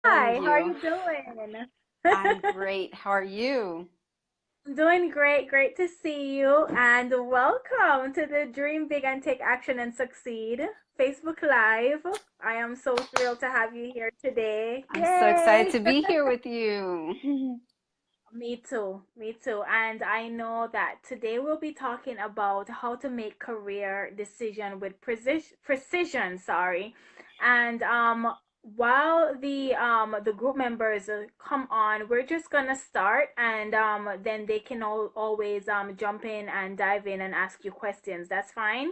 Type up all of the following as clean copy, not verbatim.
How are Hi, how are you? you doing? I'm great. How are you? I'm doing great. Great to see you. And welcome to the Dream Big and Take Action and Succeed Facebook Live. I am so thrilled to have you here today. I'm so excited Yay! to be here with you. Me too. Me too. And I know that today we'll be talking about how to make career decision with precision, sorry. And while the group members come on, we're just gonna start and then they can always jump in and dive in and ask you questions. That's fine.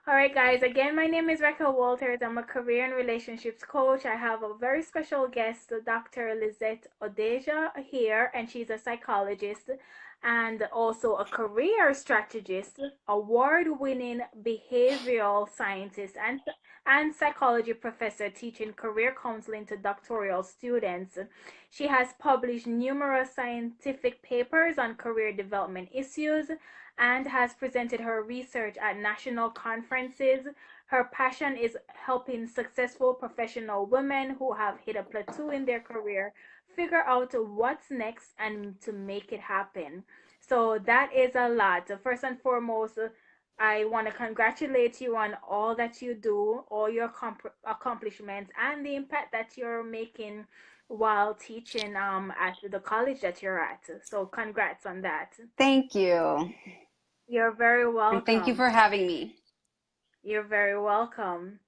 All right, guys. Again, my name is Raquel Walters. I'm a career and relationships coach. I have a very special guest, Dr. Lizette Ojeda, here, and she's a psychologist and also a career strategist, award-winning behavioral scientist, and psychology professor teaching career counseling to doctoral students. She has published numerous scientific papers on career development issues and has presented her research at national conferences. Her passion is helping successful professional women who have hit a plateau in their career figure out what's next and to make it happen. So that is a lot. First and foremost, I want to congratulate you on all that you do, all your accomplishments, and the impact that you're making while teaching at the college that you're at. So congrats on that. Thank you. You're very And thank you welcome. for having me. You're very welcome.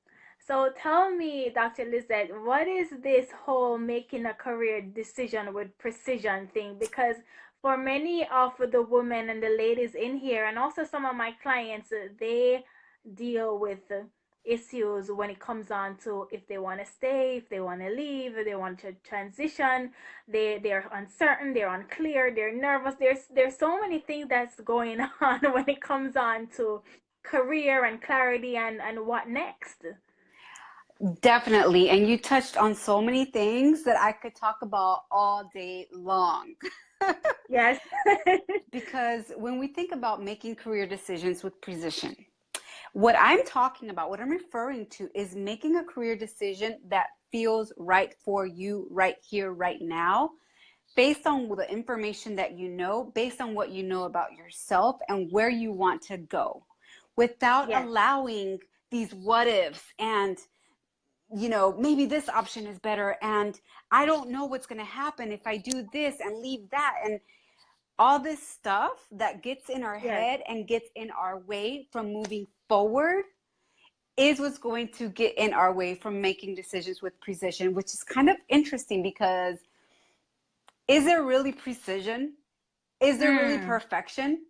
So tell me, Dr. Lizette, what is this whole making a career decision with precision thing? Because for many of the women and the ladies in here, and also some of my clients, they deal with issues when it comes on to if they want to stay, if they want to leave, if they want to transition. They're uncertain, they're unclear, they're nervous. There's so many things that's going on when it comes on to career and clarity and what next. Definitely. And you touched on so many things that I could talk about all day long. Yes. Because when we think about making career decisions with precision, what I'm talking about, what I'm referring to is making a career decision that feels right for you right here, right now, based on the information that you know, based on what you know about yourself and where you want to go, without Yes. allowing these what ifs and, maybe this option is better. And I don't know what's going to happen if I do this and leave that. And all this stuff that gets in our Yes. head and gets in our way from moving forward is what's going to get in our way from making decisions with precision, which is kind of interesting because is there really precision? Is there really Mm. perfection?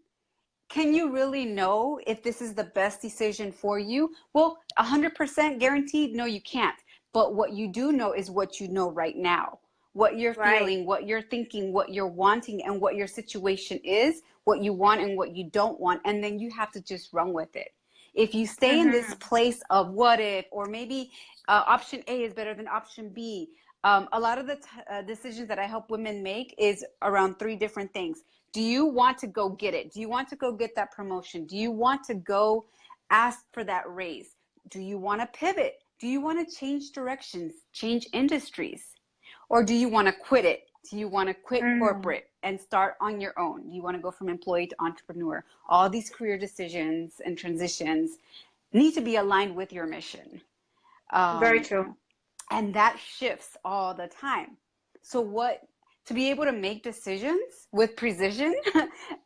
Can you really know if this is the best decision for you? Well, 100% guaranteed, no, you can't. But what you do know is what you know right now, what you're Right. feeling, what you're thinking, what you're wanting, and what your situation is, what you want and what you don't want. And then you have to just run with it. If you stay in this Mm-hmm. place of what if, or maybe option A is better than option B, a lot of the decisions that I help women make is around three different things. Do you want to go get it? Do you want to go get that promotion? Do you want to go ask for that raise? Do you want to pivot? Do you want to change directions, change industries? Or do you want to quit it? Do you want to quit Mm. corporate and start on your own? Do you want to go from employee to entrepreneur? All these career decisions and transitions need to be aligned with your mission. Very Um, true. and that shifts all the time. So what to be able to make decisions with precision,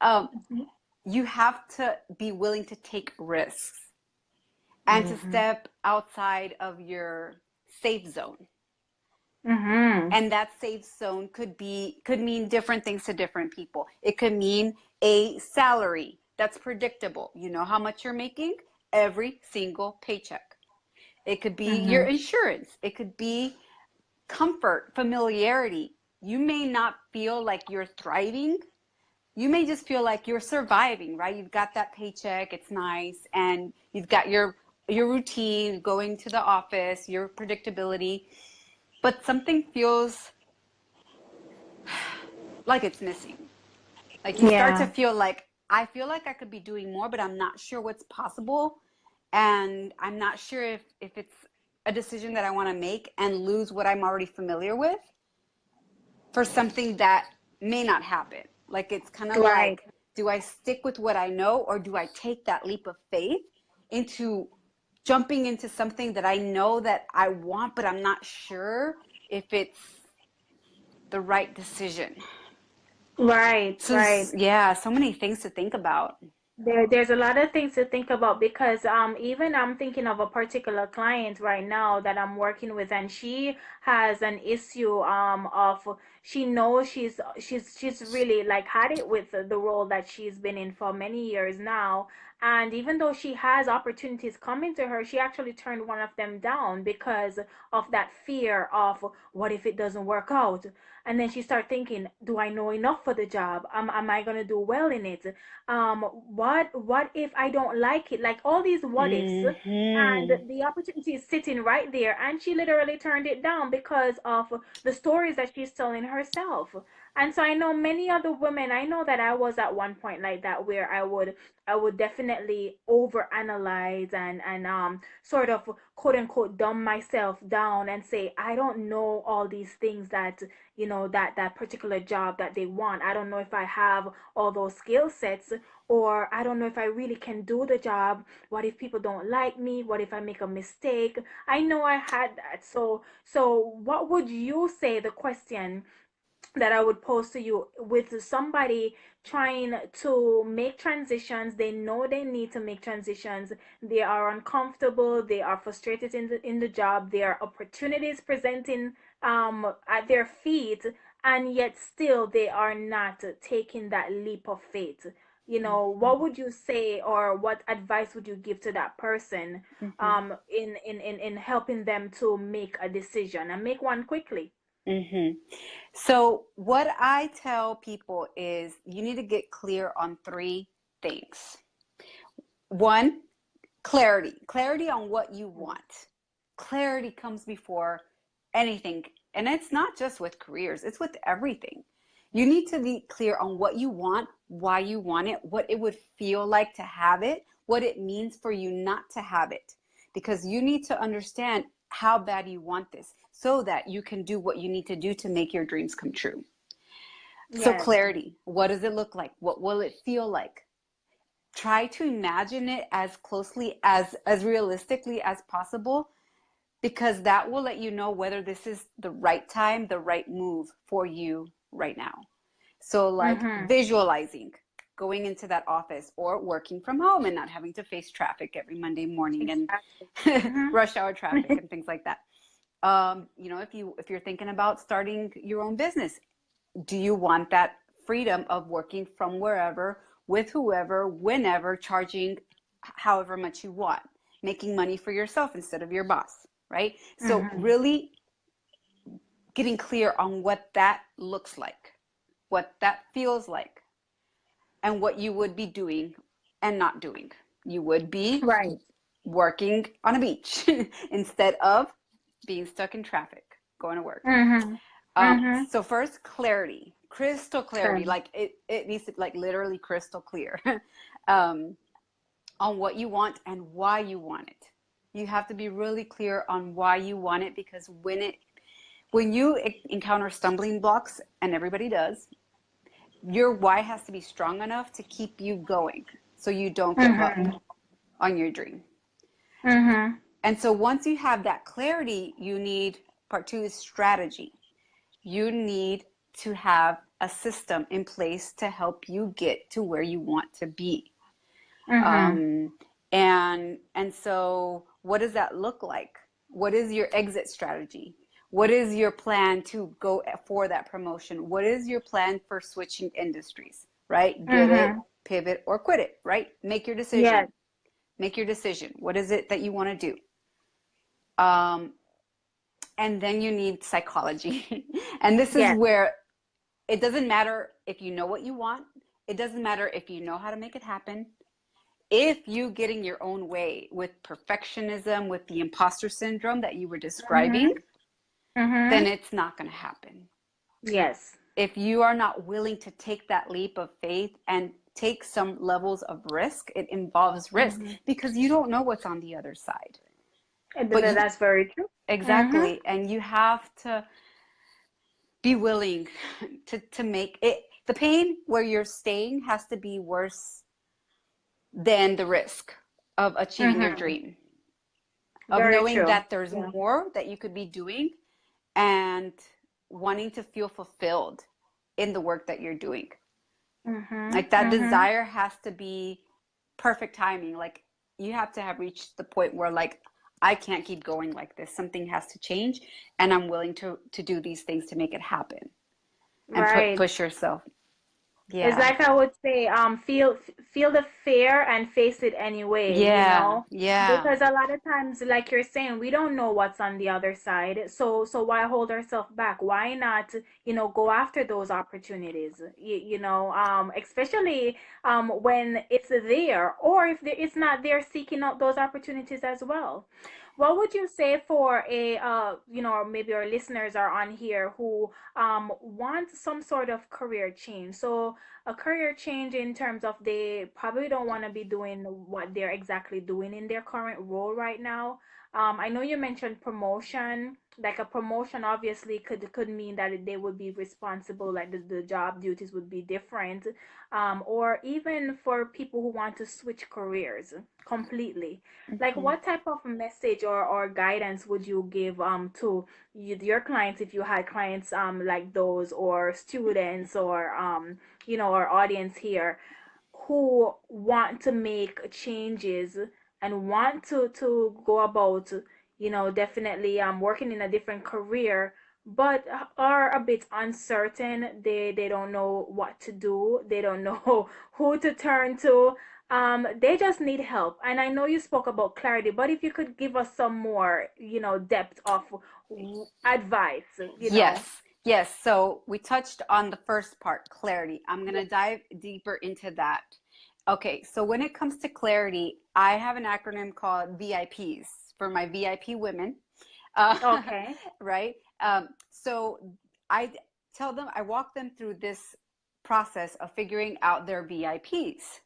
um, Mm-hmm. you have to be willing to take risks and to Mm-hmm. step outside of your safe zone. Mm-hmm. And that safe zone could mean different things to different people. It could mean a salary that's predictable. You know how much you're making every single paycheck. It could be your Mm-hmm. insurance. It could be comfort, familiarity. You may not feel like you're thriving. You may just feel like you're surviving, right? You've got that paycheck, it's nice, and you've got your routine, going to the office, your predictability, but something feels like it's missing. Like you start to Yeah. feel like I feel like I could be doing more, but I'm not sure what's possible, and I'm not sure if it's a decision that I want to make and lose what I'm already familiar with for something that may not happen. Like, it's kind of Right. like, do I stick with what I know, or do I take that leap of faith into jumping into something that I know that I want, but I'm not sure if it's the right decision? Right, So right. yeah, so many things to think about. There's a lot of things to think about because even I'm thinking of a particular client right now that I'm working with, and she has an issue of, she knows she's really like had it with the role that she's been in for many years now, and even though she has opportunities coming to her, she actually turned one of them down because of that fear of what if it doesn't work out. And then she started thinking, do I know enough for the job? Am I gonna do well in it? What if I don't like it? Like all these what ifs, and Hmm. the opportunity is sitting right there, and she literally turned it down because of the stories that she's telling herself. And so I know many other women, I know that I was at one point like that, where I would definitely overanalyze and sort of quote unquote dumb myself down and say I don't know all these things that that particular job that they want. I don't know if I have all those skill sets, or I don't know if I really can do the job. What if people don't like me? What if I make a mistake? I know I had that. So what would you say, the question that I would pose to you, with somebody trying to make transitions? They know they need to make transitions. They are uncomfortable. They are frustrated in the job. There are opportunities presenting at their feet, and yet still they are not taking that leap of faith. What would you say, or what advice would you give to that person Hmm. in helping them to make a decision and make one quickly? Hmm. So what I tell people is you need to get clear on three things. One, clarity. Clarity on what you want. Clarity comes before anything. And it's not just with careers, it's with everything. You need to be clear on what you want, why you want it, what it would feel like to have it, what it means for you not to have it. Because you need to understand how bad you want this so that you can do what you need to do to make your dreams come true. So Yes. clarity, what does it look like? What will it feel like? Try to imagine it as closely as realistically as possible, because that will let you know whether this is the right time, the right move for you right now. So like Mm-hmm. visualizing going into that office or working from home and not having to face traffic every Monday morning and Exactly. Mm-hmm. rush hour traffic and things like that. If you're thinking about starting your own business, do you want that freedom of working from wherever, with whoever, whenever, charging however much you want, making money for yourself instead of your boss, right? So Mm-hmm. really getting clear on what that looks like, what that feels like, and what you would be doing and not doing. You would be Right. working on a beach instead of being stuck in traffic going to work. Mm-hmm. Mm-hmm. So first, clarity, crystal clarity, Okay. like it needs to like literally crystal clear um, on what you want and why you want it. You have to be really clear on why you want it, because when you encounter stumbling blocks, and everybody does, your why has to be strong enough to keep you going so you don't give up Mm-hmm. on your dream. Mm-hmm. And so once you have that clarity, you need part two is strategy. You need to have a system in place to help you get to where you want to be. Mm-hmm. Um, and so what does that look like? What is your exit strategy? What is your plan to go for that promotion? What is your plan for switching industries, right? Get it, Mm-hmm. pivot, or quit it, right? Make your decision. Yes. Make your decision. What is it that you want to do? Um, and then you need psychology. And this is Yes. where it doesn't matter if you know what you want. It doesn't matter if you know how to make it happen. If you get in your own way with perfectionism, with the imposter syndrome that you were describing, Mm-hmm. Mm-hmm. then it's not going to happen. Yes. If you are not willing to take that leap of faith and take some levels of risk, it involves risk Mm-hmm. because you don't know what's on the other side. But you, That's very true. Mm-hmm. exactly, and you have to be willing to make it, the pain where you're staying has to be worse than the risk of achieving your Mm-hmm. dream, of Very knowing true. that there's Yeah. more that you could be doing and wanting to feel fulfilled in the work that you're doing. Mm-hmm. Like that Mm-hmm. desire has to be perfect timing. Like you have to have reached the point where like I can't keep going like this. Something has to change and I'm willing to do these things to make it happen and Right. push yourself. It's Yeah. like I would say, feel the fear and face it anyway, you Yeah. know? Yeah. Because a lot of times, like you're saying, we don't know what's on the other side. So why hold ourselves back? Why not, go after those opportunities? Especially when it's there, or if it's not there, seeking out those opportunities as well. What would you say for or maybe our listeners are on here who want some sort of career change? So a career change in terms of they probably don't want to be doing what they're exactly doing in their current role right now. I know you mentioned promotion. Like a promotion obviously could mean that they would be responsible, like the job duties would be different. Or even for people who want to switch careers completely. Like Hmm. what type of message or guidance would you give to your clients if you had clients like those, or students, or our audience here who want to make changes and want to go about definitely working in a different career, but are a bit uncertain. They don't know what to do, they don't know who to turn to. They just need help. And I know you spoke about clarity, but if you could give us some more depth of advice. Yes. Yes. So we touched on the first part, clarity. I'm going to dive deeper into that. Okay. So when it comes to clarity, I have an acronym called VIPs for my VIP women. Okay. Right. So I tell them, I walk them through this process of figuring out their VIPs.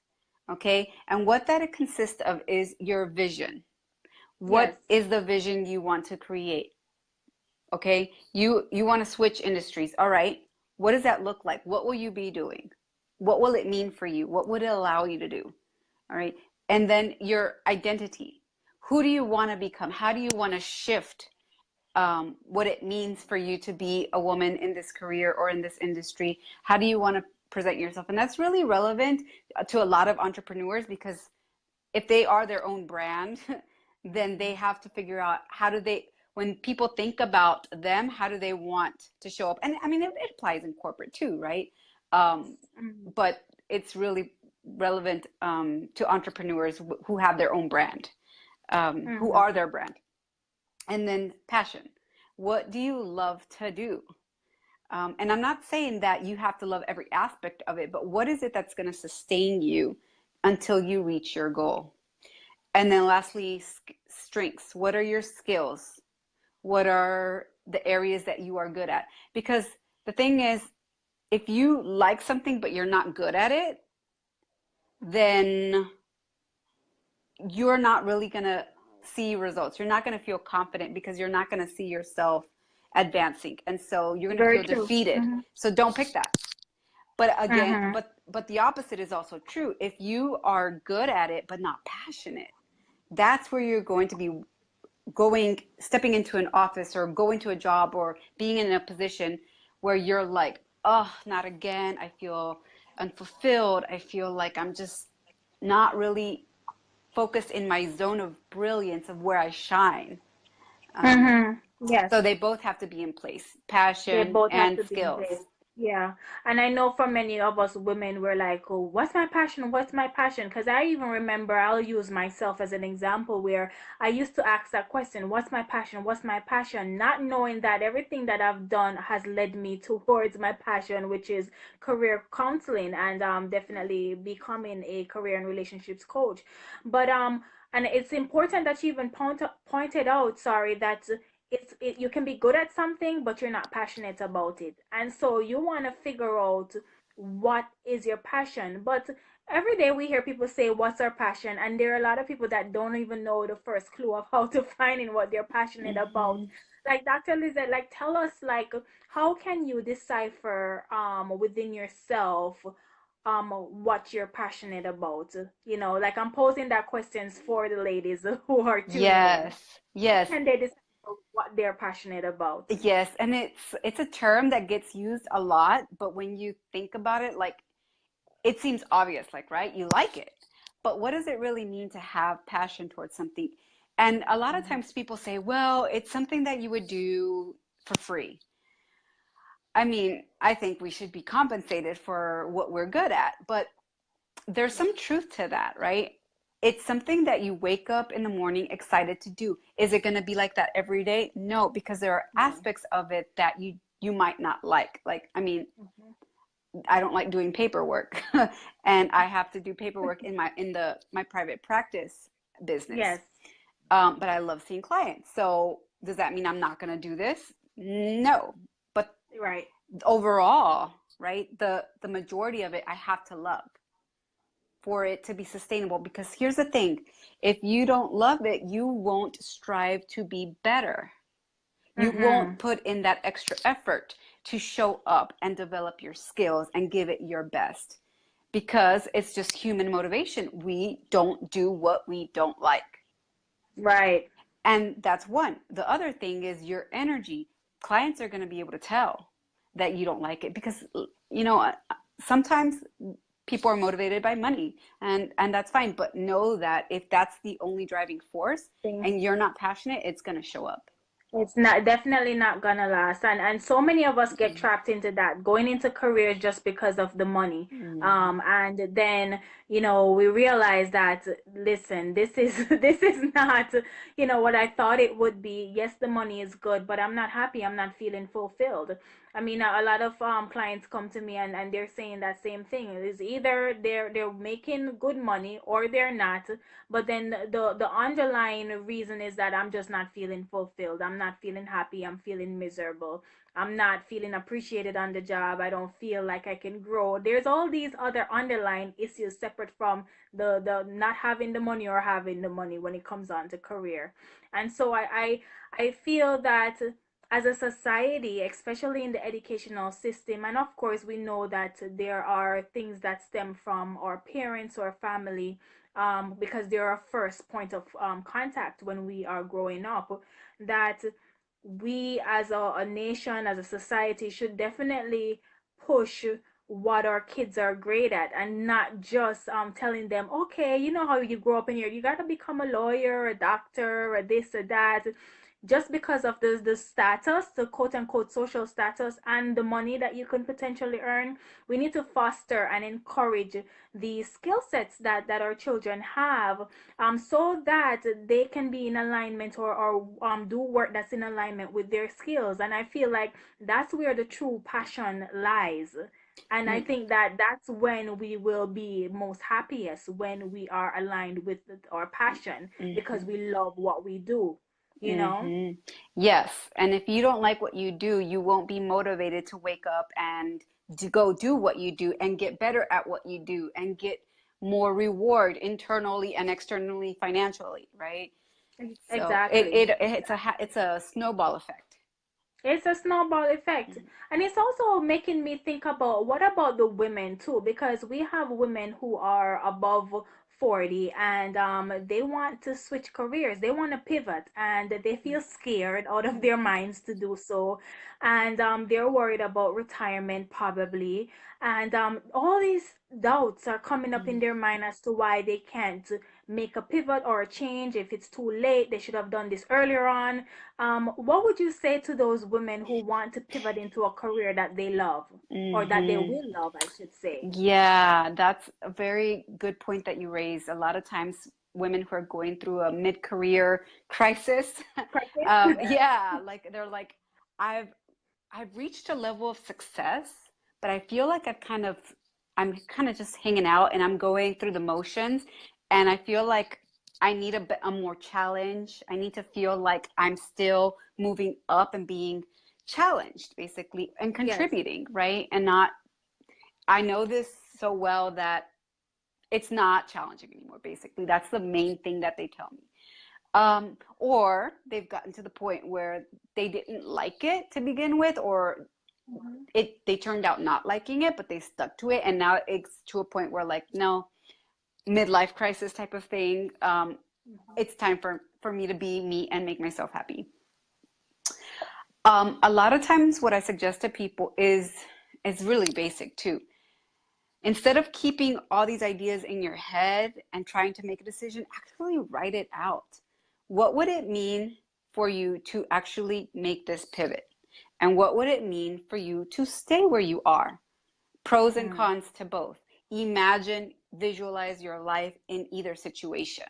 Okay. And what that it consists of is your vision. Yes. What is the vision you want to create? Okay, you want to switch industries. All right, what does that look like? What will you be doing? What will it mean for you? What would it allow you to do? All right, and then your identity. Who do you want to become? How do you want to shift what it means for you to be a woman in this career or in this industry? How do you want to present yourself? And that's really relevant to a lot of entrepreneurs, because if they are their own brand, then they have to figure out how do they, when people think about them, how do they want to show up? And I mean, it applies in corporate too, right? Um, Mhm. but it's really relevant to entrepreneurs who have their own brand, who Mhm. are their brand. And then passion. What do you love to do? And I'm not saying that you have to love every aspect of it, but what is it that's going to sustain you until you reach your goal? And then lastly, strengths. What are your skills? What are the areas that you are good at? Because the thing is, if you like something but you're not good at it, then you're not really going to see results. You're not going to feel confident because you're not going to see yourself advancing. And so you're going to Very feel true. defeated. Mhm. So don't pick that. But again, Mhm. but the opposite is also true. If you are good at it but not passionate, that's where you're going to be stepping into an office or going to a job or being in a position where you're like, oh, not again. I feel unfulfilled. I feel like I'm just not really focused in my zone of brilliance of where I shine. Um, Mhm. Yes. so they both have to be in place, They passion both have and to be in skills. place. Yeah. And I know for many of us women, we're like, oh, what's my passion? What's my passion? Because I even remember, I'll use myself as an example where I used to ask that question, what's my passion? What's my passion? Not knowing that everything that I've done has led me towards my passion, which is career counseling and definitely becoming a career and relationships coach. But and it's important that you even pointed out, sorry, that you can be good at something but you're not passionate about it, and so you want to figure out what is your passion. But every day we hear people say, what's our passion? And there are a lot of people that don't even know the first clue of how to find in what they're passionate about. Mm-hmm. Like Dr. Lizette, like tell us like how can you decipher within yourself what you're passionate about? You know, like I'm posing that questions for the ladies who are tuning in. Yes, How yes, can they decipher what they're passionate about? yes. And it's a term that gets used a lot, but when you think about it, like it seems obvious, like, right? You like it. But what does it really mean to have passion towards something? And a lot of Mhm. times people say, well, it's something that you would do for free. I mean, I think we should be compensated for what we're good at, but there's some truth to that, right? It's something that you wake up in the morning excited to do. Is it going to be like that every day? No, because there are No. aspects of it that you might not like. Like, I mean, Mhm. I don't like doing paperwork, and I have to do paperwork in my private practice business. Yes. But I love seeing clients. So does that mean I'm not going to do this? No. But Right. overall, right, the majority of it I have to love for it to be sustainable. Because here's the thing, if you don't love it, you won't strive to be better. You won't Mm-hmm. put in that extra effort to show up and develop your skills and give it your best, because it's just human motivation. We don't do what we don't like. Right. And that's one. The other thing is your energy. Clients are going to be able to tell that you don't like it because, you know, sometimes people are motivated by money, and that's fine. But know that if that's the only driving force Thing. and you're not passionate, it's going to show up. It's not definitely not gonna last. And so many of us get Mm-mm. trapped into that, going into careers just because of the money. Mm-hmm. And then, we realize that, listen, this is this is not, what I thought it would be. Yes, the money is good, but I'm not happy. I'm not feeling fulfilled. I mean, a lot of clients come to me and they're saying that same thing. It is either they're making good money or they're not, but then the underlying reason is that I'm just not feeling fulfilled. I'm not feeling happy. I'm feeling miserable. I'm not feeling appreciated on the job. I don't feel like I can grow. There's all these other underlying issues separate from the not having the money or having the money when it comes on to career. And so I feel that as a society, especially in the educational system, and of course we know that there are things that stem from our parents or family, because they're our first point of contact when we are growing up, that we as a nation, as a society, should definitely push what our kids are great at, and not just telling them, okay, you know how you grow up in here, you got to become a lawyer, a doctor, or this or that, just because of the status, the quote unquote social status, and the money that you can potentially earn. We need to foster and encourage the skill sets that our children have, so that they can be in alignment, or do work that's in alignment with their skills. And I feel like that's where the true passion lies. And I think that that's when we will be most happiest, when we are aligned with our passion, because Mm-hmm. we love what we do, you know? Mm-hmm. Yes. And if you don't like what you do, you won't be motivated to wake up and to go do what you do and get better at what you do and get more reward internally and externally financially, right? So Exactly. it's a snowball effect. It's a snowball effect. And it's also making me think about, what about the women too? Because we have women who are above 40, and they want to switch careers. They want to pivot, and they feel scared out of their minds to do so. And they're worried about retirement probably. And all these doubts are coming up in their mind as to why they can't make a pivot or a change. If it's too late, they should have done this earlier on. What would you say to those women who want to pivot into a career that they love, or that they Mm-hmm. will love, I should say? Yeah, that's a very good point that you raised. A lot of times, women who are going through a mid-career crisis, Practice? yeah, like they're like, I've I've reached a level of success, but I feel like I'm kind of just hanging out and I'm going through the motions, and I feel like I need a more challenge. I need to feel like I'm still moving up and being challenged, basically, and Yes. contributing, right? And not, I know this so well that it's not challenging anymore. Basically, that's the main thing that they tell me. Or they've gotten to the point where they didn't like it to begin with, or they turned out not liking it, but they stuck to it, and now it's to a point where, like, no, midlife crisis type of thing. It's time for me to be me and make myself happy. A lot of times what I suggest to people is really basic too. Instead of keeping all these ideas in your head and trying to make a decision, actually write it out. What would it mean for you to actually make this pivot? And what would it mean for you to stay where you are? Pros and cons to both. Imagine, visualize your life in either situation.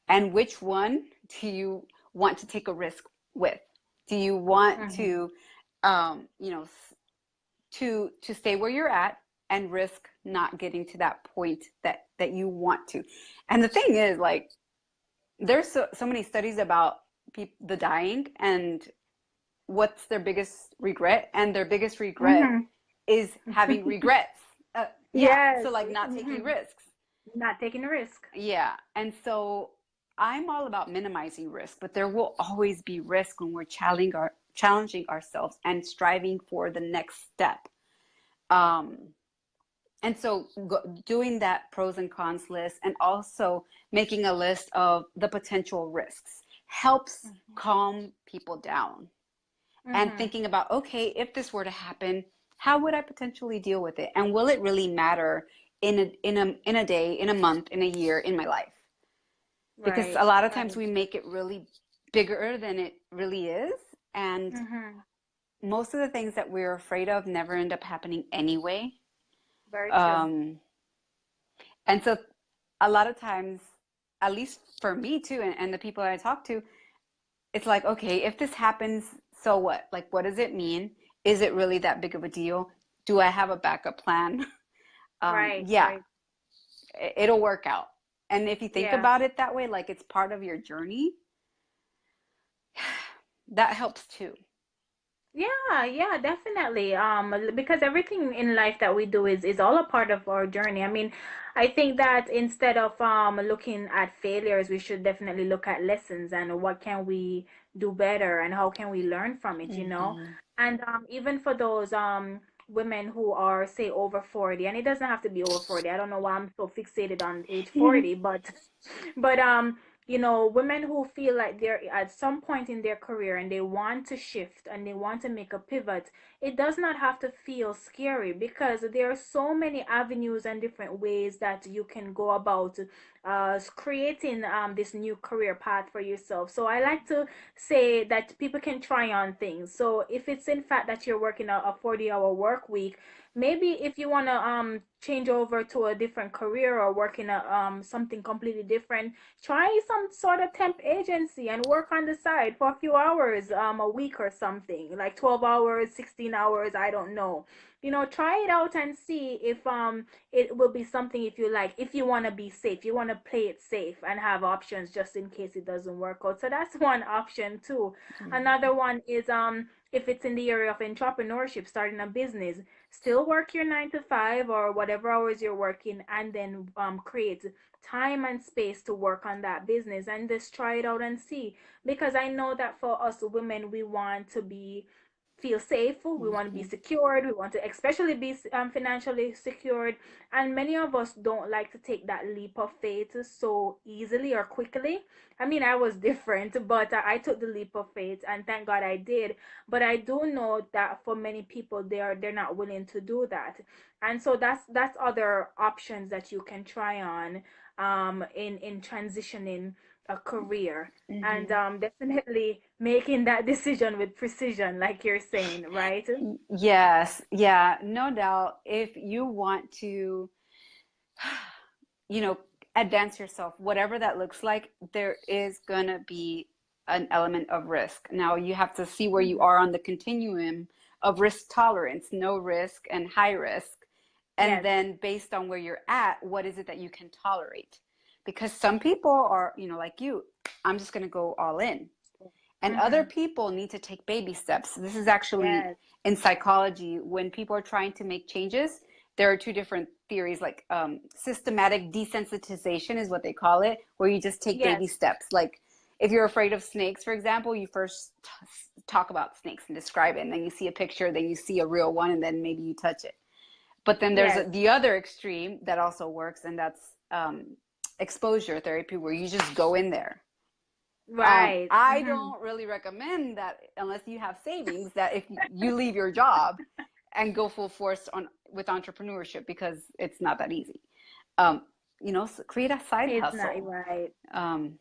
And which one do you want to take a risk with? Do you want to, to stay where you're at and risk not getting to that point that you want to? And the thing is, like, there's so many studies about the dying and what's their biggest regret, and their biggest regret is having regrets. Yes. So, like, not taking risks. Not taking a risk. Yeah. And so I'm all about minimizing risk, but there will always be risk when we're challenging ourselves and striving for the next step. And so doing that pros and cons list, and also making a list of the potential risks, helps calm people down. And thinking about, okay, if this were to happen, how would I potentially deal with it? And will it really matter in a day, in a month, in a year, in my life? Because a lot of times we make it really bigger than it really is. And most of the things that we're afraid of never end up happening anyway. Very true. And so a lot of times, at least for me too, and the people I talk to, it's like, okay, if this happens, so what? Like, what does it mean? Is it really that big of a deal? Do I have a backup plan? It'll work out. And if you think about it that way, like it's part of your journey, that helps too. Yeah, definitely. Because everything in life that we do is all a part of our journey. I mean, I think that instead of looking at failures, we should definitely look at lessons and what can we do better and how can we learn from it, you know? And even for those women who are, say, over 40, and it doesn't have to be over 40. I don't know why I'm so fixated on age 40, but you know, women who feel like they're at some point in their career and they want to shift and they want to make a pivot, it does not have to feel scary, because there are so many avenues and different ways that you can go about creating this new career path for yourself. So I like to say that people can try on things. So if it's in fact that you're working a 40-hour work week, maybe if you want to change over to a different career or work in a something completely different, try some sort of temp agency and work on the side for a few hours a week or something, like 12 hours, 16 hours, I don't know. You know, try it out and see if it will be something, if you like, if you want to be safe, you want to play it safe and have options just in case it doesn't work out. So that's one option too. Another one is if it's in the area of entrepreneurship, starting a business, still work your 9 to 5 or whatever hours you're working, and then create time and space to work on that business and just try it out and see. Because I know that for us women, we want to feel safe, we want to be secured, we want to especially be financially secured, and many of us don't like to take that leap of faith so easily or quickly. I mean, I was different, but I took the leap of faith, and thank God I did. But I do know that for many people, they're not willing to do that, and so that's other options that you can try on in transitioning a career, and definitely making that decision with precision, like you're saying, right? Yes, yeah, no doubt. If you want to, advance yourself, whatever that looks like, there is going to be an element of risk. Now, you have to see where you are on the continuum of risk tolerance, no risk and high risk. And then based on where you're at, what is it that you can tolerate? Because some people are, like you, I'm just going to go all in. And other people need to take baby steps. This is actually in psychology, when people are trying to make changes, there are two different theories, like systematic desensitization is what they call it, where you just take Yes. baby steps. Like if you're afraid of snakes, for example, you first talk about snakes and describe it, and then you see a picture, then you see a real one, and then maybe you touch it. But then there's Yes. the other extreme that also works, and that's exposure therapy, where you just go in there. Right. I Mm-hmm. don't really recommend that unless you have savings, that if you leave your job and go full force on with entrepreneurship, because it's not that easy. Um, create a side It's not hustle, right. um,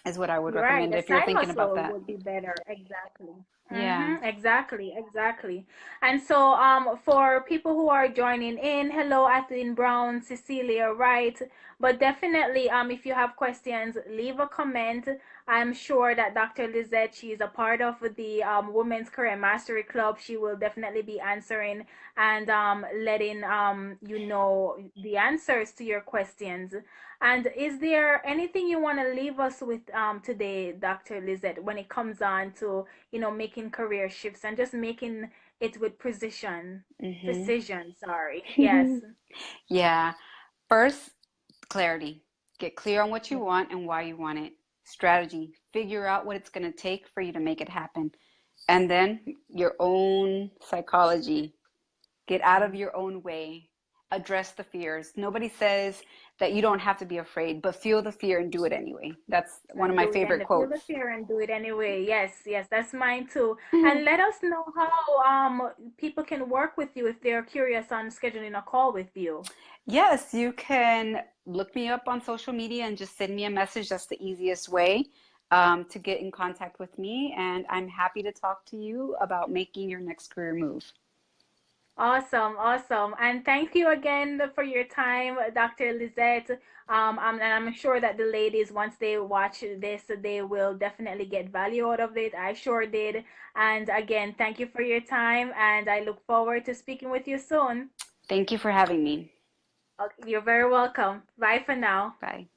is what I would Right, recommend a if you're side thinking about hustle that. would be better. Exactly. Yeah. Exactly, exactly. And so, for people who are joining in, hello, Athleen Brown, Cecilia Wright. But definitely, if you have questions, leave a comment. I'm sure that Dr. Lizette, she is a part of the Women's Career Mastery Club. She will definitely be answering and letting you know the answers to your questions. And is there anything you want to leave us with today, Dr. Lizette, when it comes on to, making career shifts and just making it with Hmm. precision, sorry. Yes. Yeah. First, clarity. Get clear on what you want and why you want it. Strategy. Figure out what it's going to take for you to make it happen. And then your own psychology. Get out of your own way. Address the fears. Nobody says that you don't have to be afraid, but feel the fear and do it anyway. That's one of And my do it and favorite feel the quotes. fear and do it anyway. Yes, yes, that's mine too. And let us know how people can work with you if they're curious on scheduling a call with you. Yes, you can look me up on social media and just send me a message. That's the easiest way to get in contact with me. And I'm happy to talk to you about making your next career move. Awesome, awesome. And thank you again for your time, Dr. Lizette. And I'm sure that the ladies, once they watch this, they will definitely get value out of it. I sure did. And again, thank you for your time, and I look forward to speaking with you soon. Thank you for having me. Okay, you're very welcome. Bye for now. Bye.